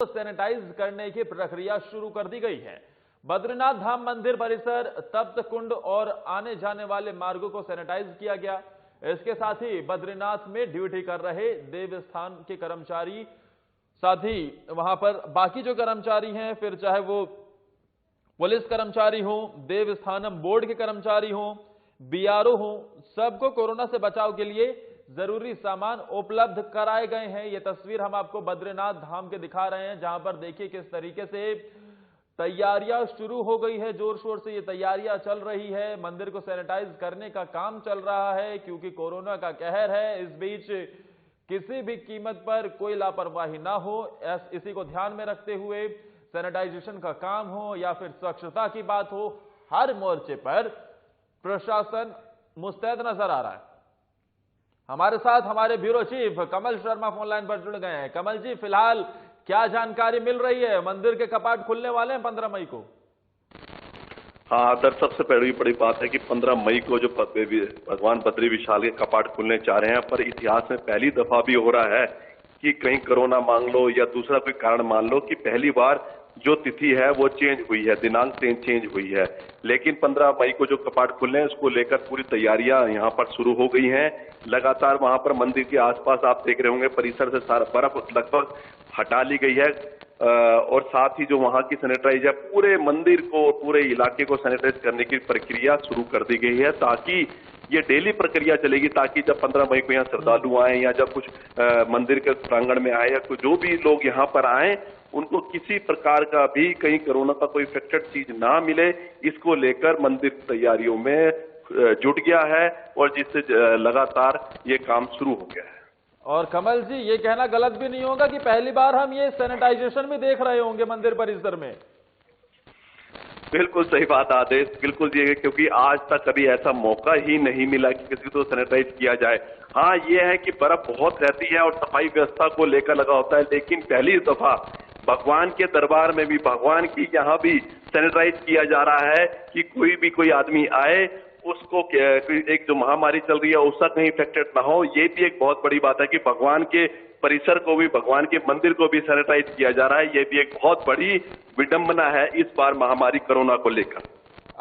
Sanitise करने की प्रक्रिया शुरू कर दी गई है। बद्रीनाथ धाम मंदिर परिसर, तप्त कुंड और आने जाने वाले मार्गों को सैनिटाइज किया गया। इसके साथ ही बद्रीनाथ में ड्यूटी कर रहे देवस्थान के कर्मचारी, साथ ही वहां पर बाकी जो कर्मचारी हैं, फिर चाहे वो पुलिस कर्मचारी हो, देवस्थानम बोर्ड के कर्मचारी हो, बीआरओ हो, सबको कोरोना से बचाव के लिए जरूरी सामान उपलब्ध कराए गए हैं। ये तस्वीर हम आपको बद्रीनाथ धाम के दिखा रहे हैं, जहां पर देखिए किस तरीके से तैयारियां शुरू हो गई है। जोर शोर से ये तैयारियां चल रही है। मंदिर को सैनिटाइज करने का काम चल रहा है, क्योंकि कोरोना का कहर है। इस बीच किसी भी कीमत पर कोई लापरवाही ना हो, इसी को ध्यान में रखते हुए सैनिटाइजेशन का काम हो या फिर स्वच्छता की बात हो, हर मोर्चे पर प्रशासन मुस्तैद नजर आ रहा है। हमारे साथ हमारे ब्यूरो चीफ कमल शर्मा फोन लाइन पर जुड़ गए हैं। कमल जी, फिलहाल क्या जानकारी मिल रही है? मंदिर के कपाट खुलने वाले हैं 15 मई को। हाँ दर, सबसे बड़ी बात है कि 15 मई को जो भगवान बद्री विशाल के कपाट खुलने जा रहे हैं, पर इतिहास में पहली दफा भी हो रहा है कि कहीं कोरोना मान लो या दूसरा कोई कारण मान लो कि पहली बार जो तिथि है वो चेंज हुई है, दिनांक चेंज हुई है। लेकिन 15 मई को जो कपाट खुलने हैं उसको लेकर पूरी तैयारियां यहां पर शुरू हो गई हैं। लगातार वहां पर मंदिर के आसपास आप देख रहे होंगे परिसर से सारा बर्फ लगभग हटा ली गई है, और साथ ही जो वहां की सैनिटाइज है, पूरे मंदिर को, पूरे इलाके को सैनिटाइज करने की प्रक्रिया शुरू कर दी गई है, ताकि ये डेली प्रक्रिया चलेगी, ताकि जब 15 मई को यहाँ श्रद्धालु आए या जब कुछ मंदिर के प्रांगण में आए या जो भी लोग यहाँ पर आए, उनको किसी प्रकार का भी कहीं कोरोना का कोई इफेक्टेड चीज ना मिले, इसको लेकर मंदिर तैयारियों में जुट गया है और जिससे लगातार ये काम शुरू हो गया है। और कमल जी, ये कहना गलत भी नहीं होगा कि पहली बार हम ये सैनिटाइजेशन भी देख रहे होंगे मंदिर परिसर में। बिल्कुल सही बात आदेश, बिल्कुल ये, क्योंकि आज तक कभी ऐसा मौका ही नहीं मिला कि किसी को सैनिटाइज किया जाए। हाँ, ये है कि बर्फ बहुत रहती है और सफाई व्यवस्था को लेकर लगा होता है, लेकिन पहली दफा भगवान के दरबार में भी, भगवान की यहाँ भी सैनिटाइज किया जा रहा है कि कोई आदमी आए, उसको एक जो महामारी चल रही है उसका कहीं इफेक्टेड ना हो। ये भी एक बहुत बड़ी बात है कि भगवान के परिसर को भी, भगवान के मंदिर को भी सैनिटाइज किया जा रहा है। ये भी एक बहुत बड़ी विडंबना है इस बार महामारी कोरोना को लेकर।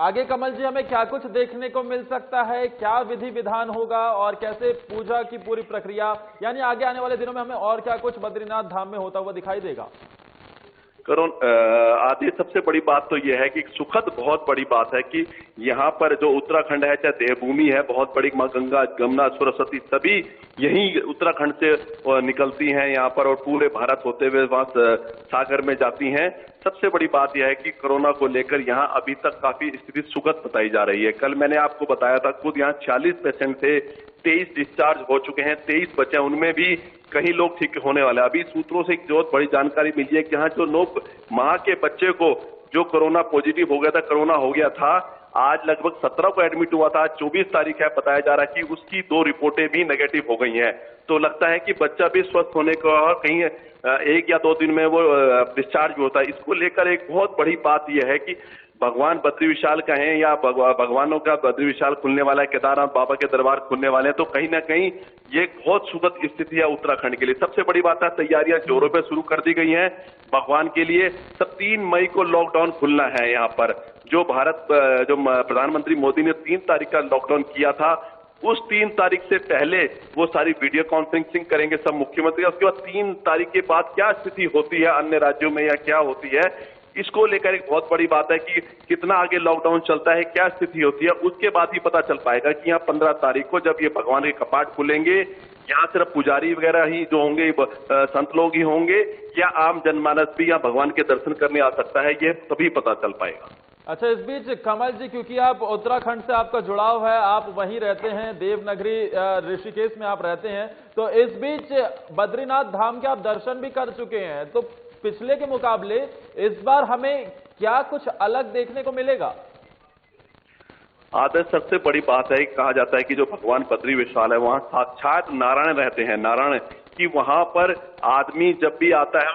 आगे कमल जी, हमें क्या कुछ देखने को मिल सकता है? क्या विधि विधान होगा और कैसे पूजा की पूरी प्रक्रिया, यानी आगे आने वाले दिनों में हमें और क्या कुछ बद्रीनाथ धाम में होता हुआ दिखाई देगा? आदि सबसे बड़ी बात तो यह है कि सुखद बहुत बड़ी बात है कि यहाँ पर जो उत्तराखंड है, चाहे देवभूमि है, बहुत बड़ी मां गंगा, जमुना, सरस्वती सभी यहीं उत्तराखंड से निकलती हैं यहाँ पर और पूरे भारत होते हुए वहां सागर में जाती हैं। सबसे बड़ी बात यह है कि कोरोना को लेकर यहाँ अभी तक काफी स्थिति सुखद बताई जा रही है। कल मैंने आपको बताया था, खुद यहाँ 40 पेशेंट थे, 23 डिस्चार्ज हो चुके हैं, 23 बचे, उनमें भी कई लोग ठीक होने वाले हैं। अभी सूत्रों से एक बहुत बड़ी जानकारी मिली है कि यहाँ जो 9 माह के बच्चे को जो कोरोना पॉजिटिव हो गया था, कोरोना हो गया था, आज लगभग 17 को एडमिट हुआ था, 24 तारीख है, बताया जा रहा है कि उसकी 2 रिपोर्टें भी नेगेटिव हो गई हैं। तो लगता है कि बच्चा भी स्वस्थ होने को कहीं 1 या 2 दिन में वो डिस्चार्ज भी होता है। इसको लेकर एक बहुत बड़ी बात यह है कि भगवान बद्री विशाल कहें या भगवानों का बद्री विशाल खुलने वाला है, केदारनाथ बाबा के दरबार खुलने वाले हैं, तो कहीं ना कहीं ये बहुत सुखद स्थिति है उत्तराखंड के लिए। सबसे बड़ी बात है, तैयारियां जोरों पे शुरू कर दी गई हैं भगवान के लिए। सब 3 मई को लॉकडाउन खुलना है यहाँ पर। जो प्रधानमंत्री मोदी ने 3 तारीख का लॉकडाउन किया था, उस 3 तारीख से पहले वो सारी वीडियो कॉन्फ्रेंसिंग करेंगे सब मुख्यमंत्री। उसके बाद 3 तारीख के बाद क्या स्थिति होती है अन्य राज्यों में या क्या होती है, इसको लेकर एक बहुत बड़ी बात है कि कितना आगे लॉकडाउन चलता है, क्या स्थिति होती है, उसके बाद ही पता चल पाएगा कि यहाँ 15 तारीख को जब ये भगवान के कपाट खुलेंगे, यहाँ सिर्फ पुजारी वगैरह ही जो होंगे, संत लोग ही होंगे या आम जनमानस भी यहाँ भगवान के दर्शन करने आ सकता है, ये तभी पता चल पाएगा। अच्छा, इस बीच कमल जी, क्योंकि आप उत्तराखंड से आपका जुड़ाव है, आप वहीं रहते हैं, देवनगरी ऋषिकेश में आप रहते हैं, तो इस बीच बद्रीनाथ धाम के आप दर्शन भी कर चुके हैं, तो पिछले के मुकाबले इस बार हमें क्या कुछ अलग देखने को मिलेगा? आदर्श सबसे बड़ी बात है, कहा जाता है कि जो भगवान बद्री विशाल है वहां साक्षात नारायण रहते हैं। नारायण की वहां पर आदमी जब भी आता है,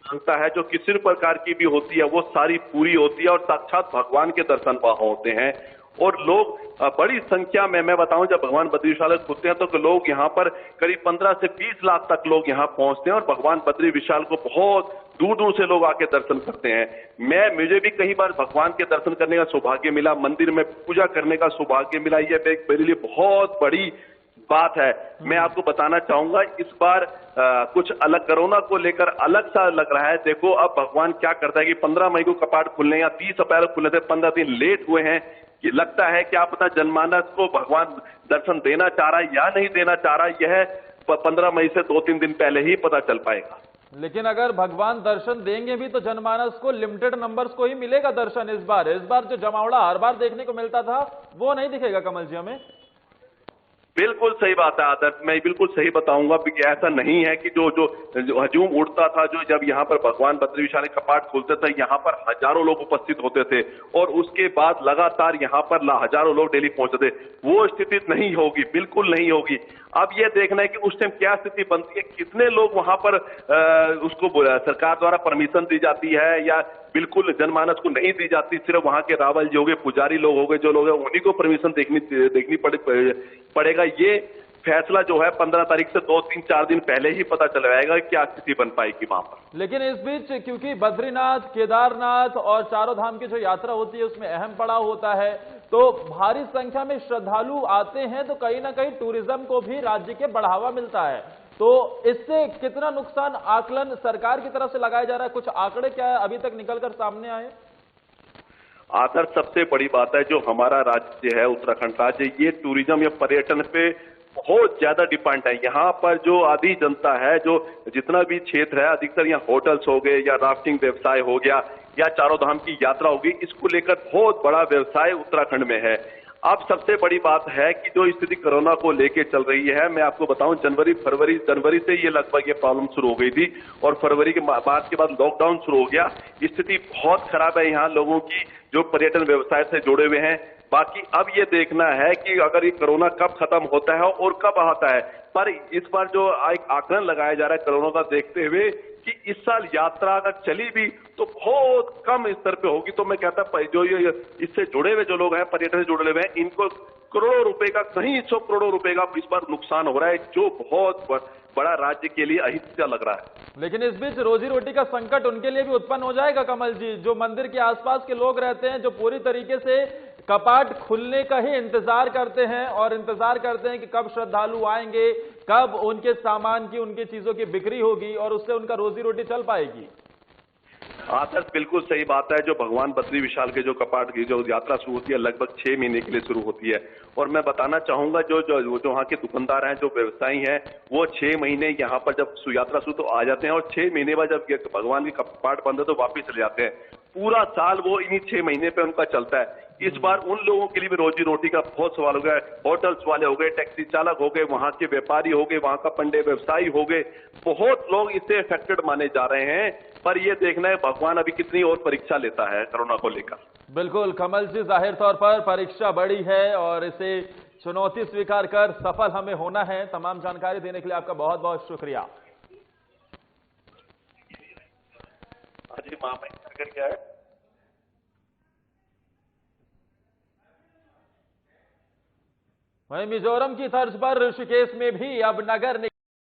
मांगता है, जो किसी प्रकार की भी होती है, वो सारी पूरी होती है और साक्षात भगवान के दर्शन वहां होते हैं। और लोग बड़ी संख्या में, मैं बताऊं, जब भगवान बद्री विशाल खुलते हैं तो लोग यहाँ पर करीब 15 से 20 लाख तक लोग यहाँ पहुंचते हैं और भगवान बद्री विशाल को बहुत दूर दूर से लोग आके दर्शन करते हैं। मुझे भी कई बार भगवान के दर्शन करने का सौभाग्य मिला, मंदिर में पूजा करने का सौभाग्य मिला। यह मेरे लिए बहुत बड़ी बात है। मैं आपको बताना चाहूंगा, इस बार कुछ अलग कोरोना को लेकर अलग सा लग रहा है। देखो अब भगवान क्या करता है कि 15 मई को कपाट खुलने या 30 अप्रैल को खुलने थे, 15 दिन लेट हुए हैं। ये लगता है कि आप अपना जनमानस को भगवान दर्शन देना चाह रहा है या नहीं देना चाह रहा है, यह 15 मई से 2-3 दिन पहले ही पता चल पाएगा। लेकिन अगर भगवान दर्शन देंगे भी तो जनमानस को लिमिटेड नंबर्स को ही मिलेगा दर्शन। इस बार जो जमावड़ा हर बार देखने को मिलता था वो नहीं दिखेगा कमल जी हमें। बिल्कुल सही बात है आदर्श, मैं बिल्कुल सही बताऊंगा कि ऐसा नहीं है कि जो हजूम उड़ता था, जो जब यहाँ पर भगवान बद्री विशाल कपाट खुलते थे यहाँ पर हजारों लोग उपस्थित होते थे और उसके बाद लगातार यहाँ पर हजारों लोग डेली पहुंचते थे, वो स्थिति नहीं होगी, बिल्कुल नहीं होगी। अब यह देखना है कि उस टाइम क्या स्थिति बनती है, कितने लोग वहां पर उसको सरकार द्वारा परमिशन दी जाती है या बिल्कुल जनमानस को नहीं दी जाती। सिर्फ वहां के रावल जी हो गए, पुजारी लोग हो गए, जो लोग हैं उन्हीं को परमिशन देखनी पड़ेगा। ये फैसला जो है 15 तारीख से 2-3-4 दिन पहले ही पता चल जाएगा कि क्या स्थिति बन पाएगी वहां पर। लेकिन इस बीच क्योंकि बद्रीनाथ, केदारनाथ और चारों धाम की जो यात्रा होती है उसमें अहम पड़ाव होता है, तो भारी संख्या में श्रद्धालु आते हैं तो कहीं ना कहीं टूरिज्म को भी राज्य के बढ़ावा मिलता है। तो इससे कितना नुकसान आकलन सरकार की तरफ से लगाया जा रहा है, कुछ आंकड़े क्या अभी तक निकलकर सामने आए? आदर सबसे बड़ी बात है, जो हमारा राज्य है उत्तराखंड राज्य, ये टूरिज्म या पर्यटन पे बहुत ज्यादा डिपेंड है। यहाँ पर जो आधी जनता है, जो जितना भी क्षेत्र है, अधिकतर यहाँ होटल्स हो गए या राफ्टिंग व्यवसाय हो गया या चारों धाम की यात्रा होगी, इसको लेकर बहुत बड़ा व्यवसाय उत्तराखंड में है। अब सबसे बड़ी बात है कि जो स्थिति कोरोना को लेके चल रही है, मैं आपको बताऊं जनवरी से ये लगभग ये प्रॉब्लम शुरू हो गई थी और फरवरी के बाद लॉकडाउन शुरू हो गया। स्थिति बहुत खराब है यहाँ लोगों की जो पर्यटन व्यवसाय से जुड़े हुए हैं। बाकी अब ये देखना है कि अगर ये कोरोना कब खत्म होता है और कब आता है। पर इस बार जो एक आकलन लगाया जा रहा है कोरोना का देखते हुए कि इस साल यात्रा अगर चली भी तो बहुत कम स्तर पे होगी। तो मैं कहता जो ये इससे जुड़े हुए जो लोग हैं, पर्यटन से जुड़े हुए हैं, इनको करोड़ों रुपए का, कहीं 100 करोड़ रुपए का इस बार नुकसान हो रहा है, जो बहुत बड़ा राज्य के लिए अहित लग रहा है। लेकिन इस बीच रोजी रोटी का संकट उनके लिए भी उत्पन्न हो जाएगा कमल जी, जो मंदिर के आसपास के लोग रहते हैं, जो पूरी तरीके से कपाट खुलने का ही इंतजार करते हैं और इंतजार करते हैं कि कब श्रद्धालु आएंगे, कब उनके सामान की, उनकी चीजों की बिक्री होगी और उससे उनका रोजी रोटी चल पाएगी। आदर्श बिल्कुल सही बात है। जो भगवान बद्री विशाल के जो कपाट की जो यात्रा शुरू होती है लगभग 6 महीने के लिए शुरू होती है और मैं बताना चाहूंगा जो वहाँ के दुकानदार हैं, जो व्यवसायी हैं, वो 6 महीने यहाँ पर जब यात्रा शुरू तो आ जाते हैं और 6 महीने बाद जब भगवान के कपाट बंद है तो वापिस चले जाते हैं। पूरा साल वो इन्हीं 6 महीने पे उनका चलता है। इस बार उन लोगों के लिए भी रोजी रोटी का बहुत सवाल हो गया। होटल्स वाले हो गए, टैक्सी चालक हो गए, वहां के व्यापारी हो गए, वहां का पंडे व्यवसायी हो गए, बहुत लोग इससे अफेक्टेड माने जा रहे हैं। पर ये देखना है भगवान अभी कितनी और परीक्षा लेता है कोरोना को लेकर। बिल्कुल कमल जी, जाहिर तौर पर परीक्षा बड़ी है और इसे चुनौती स्वीकार कर सफल हमें होना है। तमाम जानकारी देने के लिए आपका बहुत बहुत शुक्रिया। क्या है वहीं मिजोरम की तर्ज पर ऋषिकेश में भी अब नगर